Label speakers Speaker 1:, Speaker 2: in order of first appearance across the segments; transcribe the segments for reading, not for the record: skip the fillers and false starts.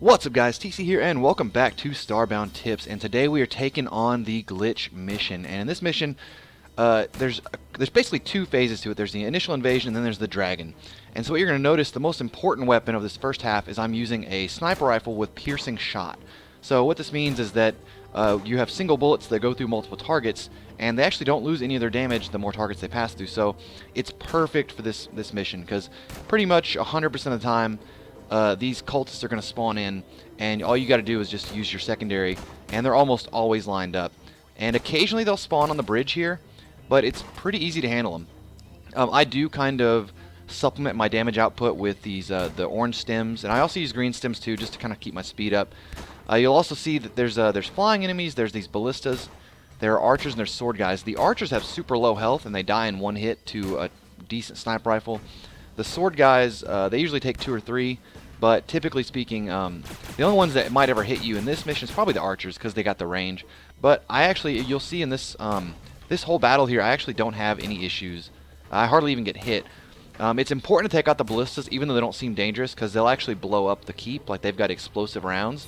Speaker 1: What's up guys, TC here and welcome back to Starbound Tips, and today we are taking on the glitch mission. And in this mission, there's basically two phases to it. There's the initial invasion and then there's the dragon. And so what you're going to notice, the most important weapon of this first half is I'm using a sniper rifle with piercing shot. So what this means is that you have single bullets that go through multiple targets, and they actually don't lose any of their damage the more targets they pass through. So it's perfect for this mission, because pretty much 100% of the time these cultists are going to spawn in, and all you got to do is just use your secondary, and they're almost always lined up. And occasionally they'll spawn on the bridge here, but it's pretty easy to handle them. I do kind of supplement my damage output with these the orange stems, and I also use green stems too, just to kind of keep my speed up. You'll also see that there's flying enemies, there's these ballistas, there are archers, and there's sword guys. The archers have super low health, and they die in one hit to a decent sniper rifle. The sword guys, they usually take 2 or 3. But typically speaking, the only ones that might ever hit you in this mission is probably the archers, because they got the range. But you'll see in this this whole battle here, I actually don't have any issues. I hardly even get hit. It's important to take out the ballistas, even though they don't seem dangerous, because they'll actually blow up the keep, like they've got explosive rounds.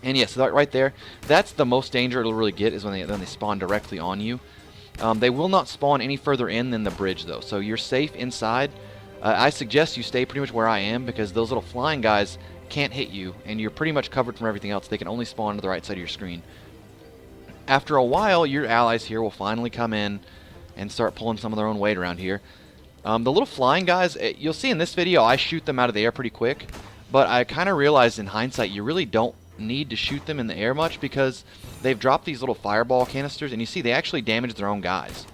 Speaker 1: And yes, right there, that's the most danger it'll really get, is when they spawn directly on you. They will not spawn any further in than the bridge, though, so you're safe inside. I suggest you stay pretty much where I am, because those little flying guys can't hit you, and you're pretty much covered from everything else. They can only spawn to the right side of your screen. After a while, your allies here will finally come in and start pulling some of their own weight around here. The little flying guys, you'll see in this video, I shoot them out of the air pretty quick, but I kind of realized in hindsight you really don't need to shoot them in the air much, because they've dropped these little fireball canisters, and you see they actually damage their own guys,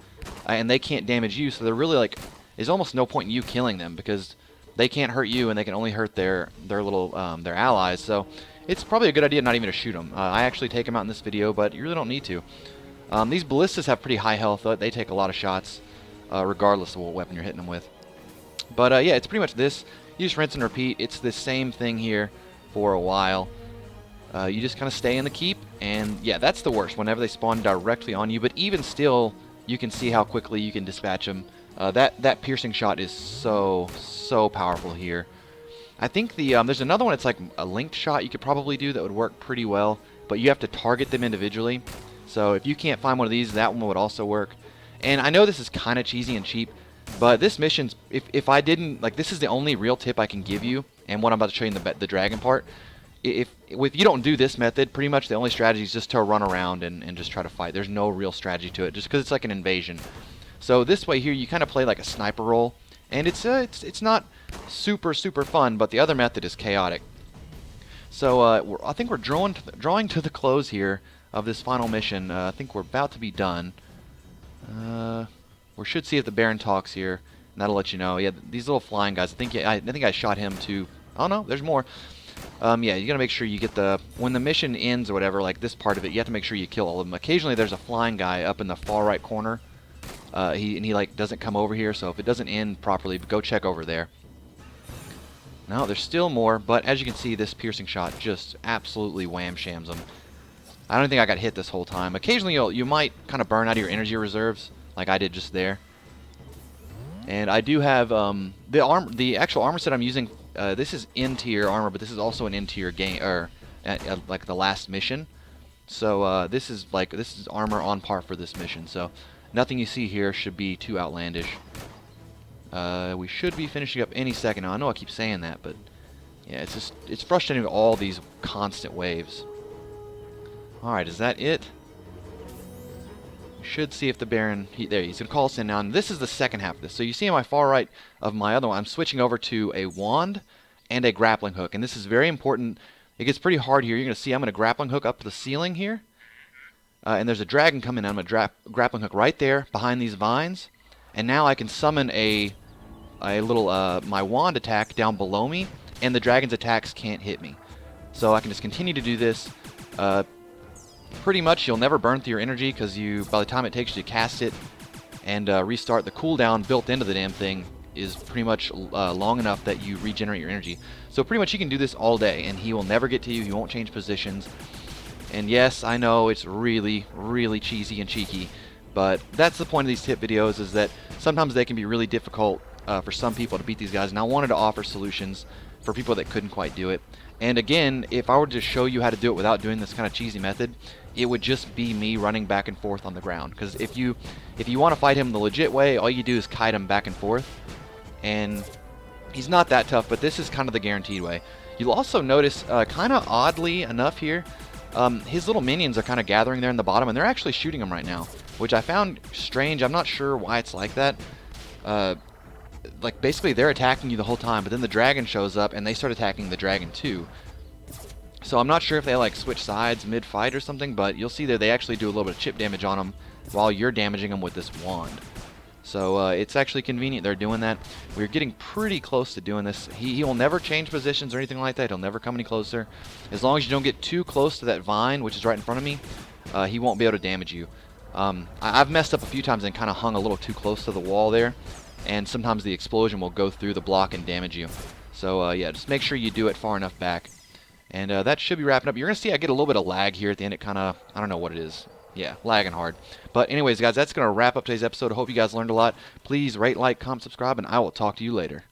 Speaker 1: and they can't damage you, so they're really like, there's almost no point in you killing them, because they can't hurt you and they can only hurt their allies. So it's probably a good idea not even to shoot them. I actually take them out in this video, but you really don't need to. These ballistas have pretty high health. They take a lot of shots, regardless of what weapon you're hitting them with. But yeah, it's pretty much this. You just rinse and repeat. It's the same thing here for a while. You just kind of stay in the keep, and yeah, that's the worst, whenever they spawn directly on you. But even still, you can see how quickly you can dispatch them. That piercing shot is so powerful here. I think there's another one. It's like a linked shot you could probably do that would work pretty well, but you have to target them individually. So if you can't find one of these, that one would also work. And I know this is kind of cheesy and cheap, but this mission's, if I didn't, like, this is the only real tip I can give you, and what I'm about to show you in the dragon part. If you don't do this method, pretty much the only strategy is just to run around and just try to fight. There's no real strategy to it, just because it's like an invasion. So this way here, you kind of play like a sniper role, and it's not super fun, but the other method is chaotic. So I think we're drawing to the close here of this final mission. I think we're about to be done. We should see if the Baron talks here, and that'll let you know. Yeah, these little flying guys. I think I shot him too. Oh no, there's more. Yeah, you gotta make sure you get when the mission ends or whatever, like this part of it, you have to make sure you kill all of them. Occasionally there's a flying guy up in the far right corner. He like doesn't come over here, so if it doesn't end properly, go check over there. No, there's still more, but as you can see, this piercing shot just absolutely wham shams them. I don't think I got hit this whole time. Occasionally you might kind of burn out of your energy reserves, like I did just there. And I do have the actual armor set I'm using. This is N-tier armor, but this is also an N-tier game, or like the last mission. So this is armor on par for this mission. So nothing you see here should be too outlandish. We should be finishing up any second now. I know I keep saying that, but yeah, it's frustrating with all these constant waves. Alright, is that it? We should see if the Baron... there, he's going to call us in now. And this is the second half of this. So you see on my far right of my other one, I'm switching over to a wand and a grappling hook. And this is very important. It gets pretty hard here. You're going to see I'm going to grappling hook up to the ceiling here. And there's a dragon coming in. I'm going to grappling hook right there behind these vines. And now I can summon a little my wand attack down below me, and the dragon's attacks can't hit me. So I can just continue to do this. Pretty much you'll never burn through your energy, because by the time it takes you to cast it and restart, the cooldown built into the damn thing is pretty much long enough that you regenerate your energy. So pretty much you can do this all day, and he will never get to you. He won't change positions. And yes, I know it's really cheesy and cheeky, but that's the point of these tip videos, is that sometimes they can be really difficult for some people to beat these guys, and I wanted to offer solutions for people that couldn't quite do it. And again, if I were to show you how to do it without doing this kind of cheesy method, it would just be me running back and forth on the ground. Because if you want to fight him the legit way, all you do is kite him back and forth. And he's not that tough, but this is kind of the guaranteed way. You'll also notice, kind of oddly enough here, his little minions are kind of gathering there in the bottom, and they're actually shooting him right now, which I found strange. I'm not sure why it's like that. Like, basically, they're attacking you the whole time, but then the dragon shows up, and they start attacking the dragon too. So I'm not sure if they, like, switch sides mid-fight or something, but you'll see that they actually do a little bit of chip damage on them while you're damaging them with this wand. So it's actually convenient they're doing that. We're getting pretty close to doing this. He will never change positions or anything like that. He'll never come any closer. As long as you don't get too close to that vine, which is right in front of me, he won't be able to damage you. I've messed up a few times and kind of hung a little too close to the wall there, and sometimes the explosion will go through the block and damage you. So yeah, just make sure you do it far enough back. And that should be wrapping up. You're going to see I get a little bit of lag here at the end. It kind of, I don't know what it is. Yeah, lagging hard. But anyways, guys, that's going to wrap up today's episode. I hope you guys learned a lot. Please rate, like, comment, subscribe, and I will talk to you later.